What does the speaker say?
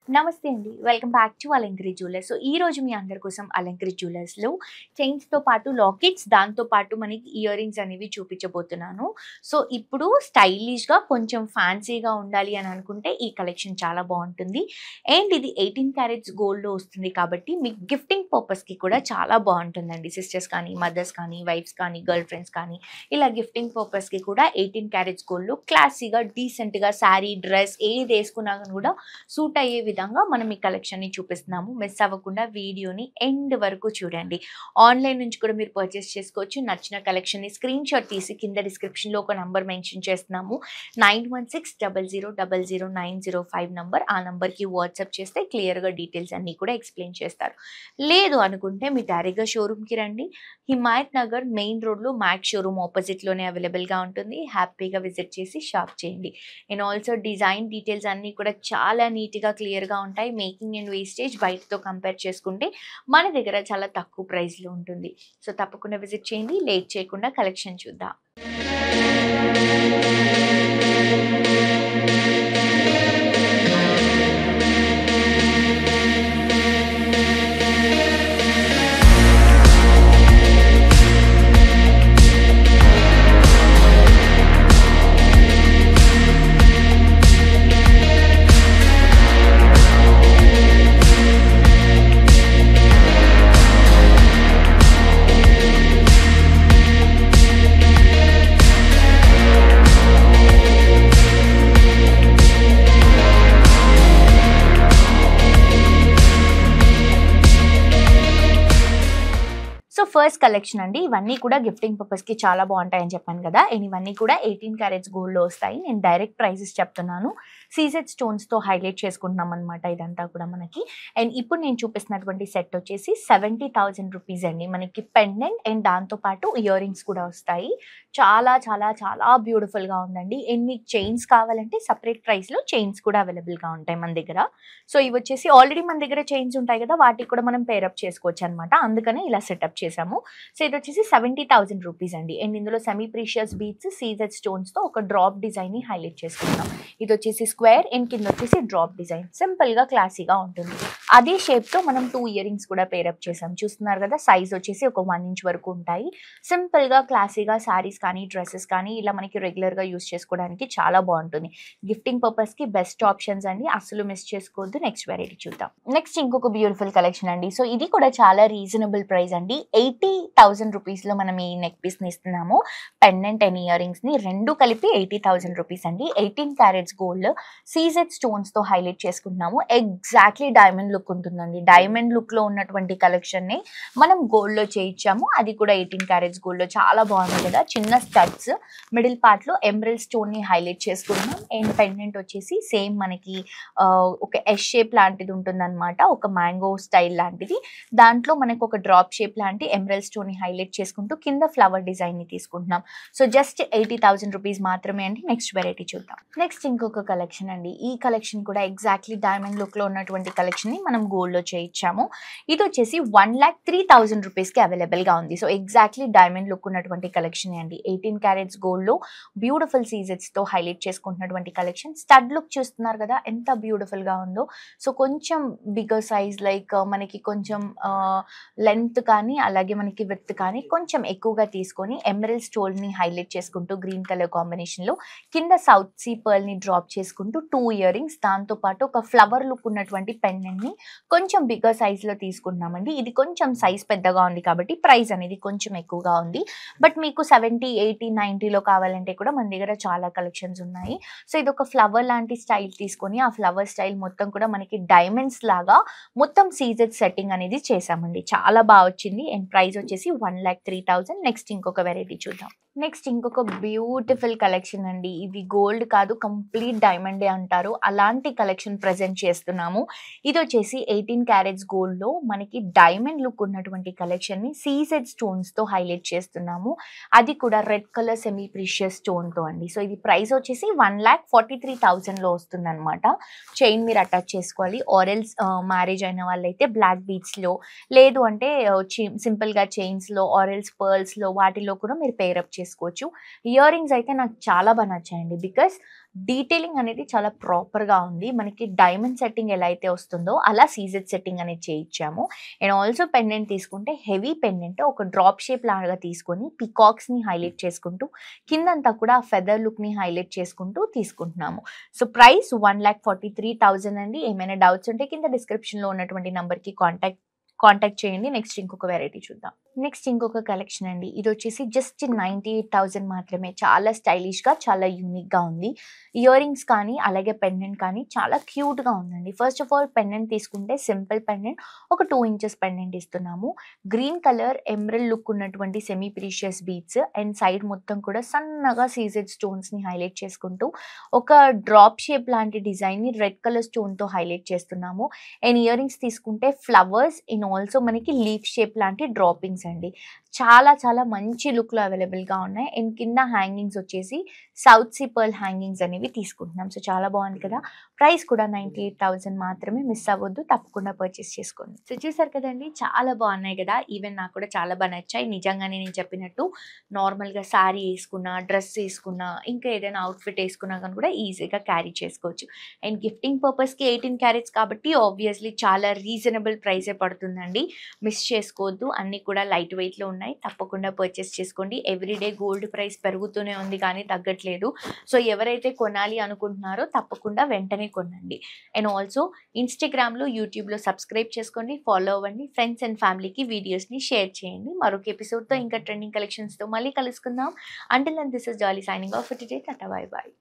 నమస్తే అండి. Welcome back to Alankari jewellers. So, ఈరోజు మీ అందరి కోసం అలంకరి జ్యువెలర్స్‌లో చైన్స్‌తో పాటు లాకెట్స్, దాంతో పాటు మనకి ఇయర్ రింగ్స్ అనేవి చూపించబోతున్నాను. సో, ఇప్పుడు స్టైలిష్‌గా కొంచెం ఫ్యాన్సీగా ఉండాలి అని అనుకుంటే ఈ కలెక్షన్ చాలా బావుంటుంది. అండ్ ఇది 18 క్యారెట్స్ గోల్డ్‌లో వస్తుంది కాబట్టి మీకు గిఫ్టింగ్ పర్పస్‌కి కూడా చాలా బావుంటుందండి. సిస్టర్స్ కానీ, మదర్స్ కానీ, వైఫ్స్ కానీ, గర్ల్ ఫ్రెండ్స్ కానీ ఇలా గిఫ్టింగ్ పర్పస్‌కి కూడా 18 క్యారెట్స్ గోల్డ్‌లో క్లాసీగా, డీసెంట్‌గా శారీ, డ్రెస్ ఏదేసుకున్నా కూడా సూట్ అయ్యే విధంగా మనం ఈ కలెక్షన్‌ని చూపిస్తున్నాము. మిస్ అవ్వకుండా వీడియోని ఎండ్ వరకు చూడండి. ఆన్‌లైన్ నుంచి కూడా మీరు పర్చేస్ చేసుకోవచ్చు. నచ్చిన కలెక్షన్‌ని స్క్రీన్‌షాట్ తీసి కింద డిస్క్రిప్షన్‌లో ఒక నంబర్ మెన్షన్ చేస్తున్నాము. 9160000905 నంబర్. ఆ నంబర్‌కి వాట్సాప్ చేస్తే క్లియర్‌గా డీటెయిల్స్ అన్నీ కూడా ఎక్స్‌ప్లెయిన్ చేస్తారు. లేదు అనుకుంటే మీరు డైరెక్ట్‌గా షోరూమ్‌కి రండి. హిమాయత్ నగర్ మెయిన్ రోడ్‌లో మ్యాక్స్ షోరూమ్ ఆపోజిట్‌లోనే అవైలబుల్‌గా ఉంటుంది. హ్యాపీగా విజిట్ చేసి షాప్ చేయండి. అండ్ ఆల్సో డిజైన్ డీటెయిల్స్ అన్నీ కూడా చాలా నీట్‌గా, క్లియర్‌గా ఉంటాయి. మేకింగ్ అండ్ వేస్టేజ్ బయటతో కంపేర్ చేసుకుంటే మన దగ్గర చాలా తక్కువ ప్రైస్‌లో ఉంటుంది. సో, తప్పకుండా విజిట్ చేయండి. లేట్ చేయకుండా కలెక్షన్ చూద్దాం. సో, ఫస్ట్ కలెక్షన్ అండి. ఇవన్నీ కూడా గిఫ్టింగ్ పర్పస్‌కి చాలా బావుంటాయని చెప్పాను కదా! అండ్ ఇవన్నీ కూడా 18 క్యారెట్స్ గోల్డ్‌లో వస్తాయి. నేను డైరెక్ట్ ప్రైజెస్ చెప్తున్నాను. సీజెడ్ స్టోన్స్‌తో హైలైట్ చేసుకుంటున్నామనమాట ఇదంతా కూడా మనకి. అండ్ ఇప్పుడు నేను చూపిస్తున్నటువంటి సెట్ వచ్చేసి 70,000 రూపీస్ అండి. మనకి పెండెంట్ అండ్ దాంతో పాటు ఇయర్ రింగ్స్ కూడా వస్తాయి. చాలా చాలా చాలా బ్యూటిఫుల్‌గా ఉందండి. అండ్ మీకు చైన్స్ కావాలంటే సెపరేట్ ప్రైస్‌లో చైన్స్ కూడా అవైలబుల్‌గా ఉంటాయి మన దగ్గర. సో, ఇవొచ్చేసి ఆల్రెడీ మన దగ్గర చైన్స్ ఉంటాయి కదా! వాటికి కూడా మనం పేరప్ చేసుకోవచ్చనమాట. అందుకనే ఇలా సెటప్ చేశాము. సో, ఇదొచ్చేసి 70,000 రూపీస్ అండి. అండ్ ఇందులో సెమీ ప్రీషియస్ బీడ్స్, సీజెడ్ స్టోన్స్‌తో ఒక డ్రాప్ డిజైన్‌ని హైలైట్ చేసుకుంటున్నాం. ఇదొచ్చేసి స్క్వేర్ అండ్ కిందొచ్చేసి డ్రాప్ డిజైన్. సింపుల్‌గా, క్లాసీగా ఉంటుంది. అదే షేప్‌తో మనం 2 ఇయర్ రింగ్స్ కూడా పేరప్ చేసాం. చూస్తున్నారు కదా! సైజ్ వచ్చేసి ఒక 1 ఇంచ్ వరకు ఉంటాయి. సింపుల్‌గా, క్లాసీగా శారీస్ కానీ, డ్రెసెస్ కానీ ఇలా మనకి రెగ్యులర్‌గా యూజ్ చేసుకోవడానికి చాలా బావుంటుంది. గిఫ్టింగ్ పర్పస్‌కి బెస్ట్ ఆప్షన్స్ అండి. అస్సలు మిస్ చేసుకోవద్దు. నెక్స్ట్ వెరైటీ చూద్దాం. నెక్స్ట్ ఇంకొక బ్యూటిఫుల్ కలెక్షన్ అండి. సో, ఇది కూడా చాలా రీజనబుల్ ప్రైస్ అండి. 80,000 రూపీస్‌లో మనం ఈ నెక్ పీస్‌ని ఇస్తున్నాము. పెండెంట్ అండ్ ఇయర్ రింగ్స్‌ని రెండు కలిపి 80,000 రూపీస్ అండి. 18 క్యారెట్స్ గోల్డ్ సీజెడ్ స్టోన్స్‌తో హైలైట్ చేసుకుంటున్నాము. ఎగ్జాక్ట్‌లీ డైమండ్ లుక్ ఉంటుందండి. డైమండ్ లుక్‌లో ఉన్నటువంటి కలెక్షన్‌ని మనం గోల్డ్‌లో చేయించాము. అది కూడా 18 క్యారెట్స్ గోల్డ్‌లో చాలా బాగుంది కదా! చిన్న స్టడ్స్ మిడిల్ పార్ట్‌లో ఎమరల్డ్ స్టోన్‌ని హైలైట్ చేసుకుంటున్నాం. అండ్ పెండెంట్ వచ్చేసి సేమ్ మనకి ఒక ఎస్ షేప్ లాంటిది ఉంటుందన్నమాట. ఒక మ్యాంగో స్టైల్ లాంటిది. దాంట్లో మనకు ఒక డ్రాప్ షేప్ లాంటి ఎమరల్డ్ స్టోన్‌ని హైలైట్ చేసుకుంటూ కింద ఫ్లవర్ డిజైన్‌ని తీసుకుంటున్నాం. సో, జస్ట్ 80,000 రూపీస్ మాత్రమే అండి. నెక్స్ట్ వెరైటీ చూద్దాం. నెక్స్ట్ ఇంకొక కలెక్షన్ అండి. ఈ కలెక్షన్ కూడా ఎగ్జాక్ట్‌లీ డైమండ్ లుక్‌లో ఉన్నటువంటి కలెక్షన్‌ని మనం గోల్డ్‌లో చేయించాము. ఇదొచ్చేసి 1,03,000 రూపీస్‌కి అవైలబుల్‌గా ఉంది. సో, ఎగ్జాక్ట్‌లీ డైమండ్ లుక్ ఉన్నటువంటి కలెక్షన్ అండి. 18 క్యారెట్స్ గోల్డ్‌లో బ్యూటిఫుల్ సీజెడ్స్‌తో హైలైట్ చేసుకుంటున్నటువంటి కలెక్షన్. స్టడ్ లుక్ చూస్తున్నారు కదా! ఎంత బ్యూటిఫుల్‌గా ఉందో. సో, కొంచెం బిగ్గర్ సైజ్ లైక్ మనకి కొంచెం లెంత్ కానీ, అలాగే మనకి విడ్త్ కానీ కొంచెం ఎక్కువగా తీసుకొని ఎమరల్డ్ స్టోన్‌ని హైలైట్ చేసుకుంటూ గ్రీన్ కలర్ కాంబినేషన్‌లో కింద సౌత్ సీ పర్ల్‌ని డ్రాప్ చేసుకుంటూ 2 ఇయర్ రింగ్స్, దాంతో పాటు ఒక ఫ్లవర్ లుక్ ఉన్నటువంటి పెండెంట్‌ని కొంచెం బిగ్గర్ సైజ్‌లో తీసుకుంటున్నామండి. ఇది కొంచెం సైజ్ పెద్దగా ఉంది కాబట్టి ప్రైస్ అనేది కొంచెం ఎక్కువగా ఉంది. బట్ మీకు 70, 80, 90లో కావాలంటే కూడా మన దగ్గర చాలా కలెక్షన్స్ ఉన్నాయి. సో, ఇదొక ఫ్లవర్ లాంటి స్టైల్ తీసుకొని ఆ ఫ్లవర్ స్టైల్ మొత్తం కూడా మనకి డైమండ్స్ లాగా మొత్తం సీజెడ్ సెట్టింగ్ అనేది చేసామండి. చాలా బాగా వచ్చింది. అండ్ ప్రైస్ వచ్చేసి 1,03,000. నెక్స్ట్ ఇంకొక వెరైటీ చూద్దాం. నెక్స్ట్ ఇంకొక బ్యూటిఫుల్ కలెక్షన్ అండి. ఇది గోల్డ్ కాదు, కంప్లీట్ డైమండే అంటారు. అలాంటి కలెక్షన్ ప్రెజెంట్ చేస్తున్నాము. ఇదొచ్చేసి 18 క్యారెట్స్ గోల్డ్‌లో మనకి డైమండ్ లుక్ ఉన్నటువంటి కలెక్షన్‌ని సీజెడ్ స్టోన్స్‌తో హైలైట్ చేస్తున్నాము. అది కూడా రెడ్ కలర్ సెమీ ప్రీషియస్ స్టోన్‌తో అండి. సో, ఇది ప్రైస్ వచ్చేసి 1,43,000లో వస్తుందన్నమాట. చైన్ మీరు అటాచ్ చేసుకోవాలి. ఆర్ ఎల్స్ మ్యారేజ్ అయిన వాళ్ళైతే బ్లాక్ బీడ్స్‌లో, లేదు అంటే సింపుల్‌గా చైన్స్‌లో ఆర్ ఎల్స్ పర్ల్స్‌లో వాటిలో కూడా మీరు పేరప్ చేసుకోవచ్చు. ఇయర్ రింగ్స్ అయితే నాకు చాలా బాగా నచ్చాయండి. బికాస్ డీటెయిలింగ్ అనేది చాలా ప్రాపర్‌గా ఉంది. మనకి డైమండ్ సెట్టింగ్ ఎలా అయితే వస్తుందో అలా సీజెడ్ సెట్టింగ్ అనేది చేయిచ్చాము. అండ్ ఆల్సో పెండెంట్ తీసుకుంటే హెవీ పెండెంట్ ఒక డ్రాప్ షేప్ లాగా తీసుకొని పీకాక్స్‌ని హైలైట్ చేసుకుంటూ కిందంతా కూడా ఆ ఫెదర్ లుక్‌ని హైలైట్ చేసుకుంటూ తీసుకుంటున్నాము. సో ప్రైస్ 1,43,000 అండి. ఏమైనా డౌట్స్ ఉంటే కింద డిస్క్రిప్షన్‌లో ఉన్నటువంటి నంబర్‌కి కాంటాక్ట్ చేయండి. నెక్స్ట్ ఇంకొక వెరైటీ చూద్దాం. నెక్స్ట్ ఇంకొక కలెక్షన్ అండి. ఇదొచ్చేసి జస్ట్ 98,000 మాత్రమే. చాలా స్టైలిష్‌గా, చాలా యూనిక్‌గా ఉంది. ఇయర్ రింగ్స్ కానీ, అలాగే పెండెంట్ కానీ చాలా క్యూట్‌గా ఉందండి. ఫస్ట్ ఆఫ్ ఆల్ పెండెంట్ తీసుకుంటే సింపుల్ పెండెంట్ ఒక 2 ఇంచెస్ పెండెంట్ ఇస్తున్నాము. గ్రీన్ కలర్ ఎమరల్డ్ లుక్ ఉన్నటువంటి semi precious beads and side మొత్తం కూడా సన్నగా సీజెడ్ స్టోన్స్‌ని హైలైట్ చేసుకుంటూ ఒక డ్రాప్ షేప్ లాంటి డిజైన్‌ని రెడ్ కలర్ స్టోన్‌తో హైలైట్ చేస్తున్నాము. అండ్ ఇయర్ రింగ్స్ తీసుకుంటే ఫ్లవర్స్ అండ్ ఆల్సో మనకి లీఫ్ షేప్ లాంటి డ్రాపింగ్స్ అండి. చాలా చాలా మంచి లుక్‌లో అవైలబుల్‌గా ఉన్నాయి. అండ్ కింద హ్యాంగింగ్స్ వచ్చేసి సౌత్ సీ పర్ల్ హ్యాంగింగ్స్ అనేవి తీసుకుంటున్నాం. సో చాలా బాగుంది కదా! ప్రైస్ కూడా 98,000 మాత్రమే. మిస్ అవ్వద్దు. తప్పకుండా పర్చేస్ చేసుకోండి. సో చూసారు కదండీ! చాలా బాగున్నాయి కదా! ఈవెన్ నాకు కూడా చాలా బాగా నచ్చాయి. నిజంగానే నేను చెప్పినట్టు నార్మల్‌గా శారీ ఏసుకున్నా, డ్రెస్ ఏసుకున్నా, ఇంకా ఏదైనా అవుట్‌ఫిట్ ఏసుకున్నా గాని కూడా ఈజీగా క్యారీ చేసుకోవచ్చు. అండ్ గిఫ్టింగ్ పర్పస్‌కి 18 క్యారెట్స్ కాబట్టి ఆబ్వియస్‌లీ చాలా రీజనబుల్ ప్రైసే పడుతుందండి. మిస్ చేసుకోవద్దు. అన్నీ కూడా లైట్ వెయిట్‌లో ఉన్నాయి. తప్పకుండా పర్చేస్ చేసుకోండి. ఎవ్రీడే గోల్డ్ ప్రైస్ పెరుగుతూనే ఉంది కానీ తగ్గట్లేదు. సో ఎవరైతే కొనాలి అనుకుంటున్నారో తప్పకుండా వెంటనే కొనండి. అండ్ ఆల్సో ఇన్‌స్టాగ్రామ్‌లో, యూట్యూబ్‌లో సబ్స్క్రైబ్ చేసుకోండి. ఫాలో అవ్వండి. ఫ్రెండ్స్ అండ్ ఫ్యామిలీకి వీడియోస్‌ని షేర్ చేయండి. మరొక ఎపిసోడ్‌తో ఇంకా ట్రెండింగ్ కలెక్షన్స్‌తో మళ్ళీ కలుసుకుందాం. Until then this is Jolly signing off for today. Tata bye by.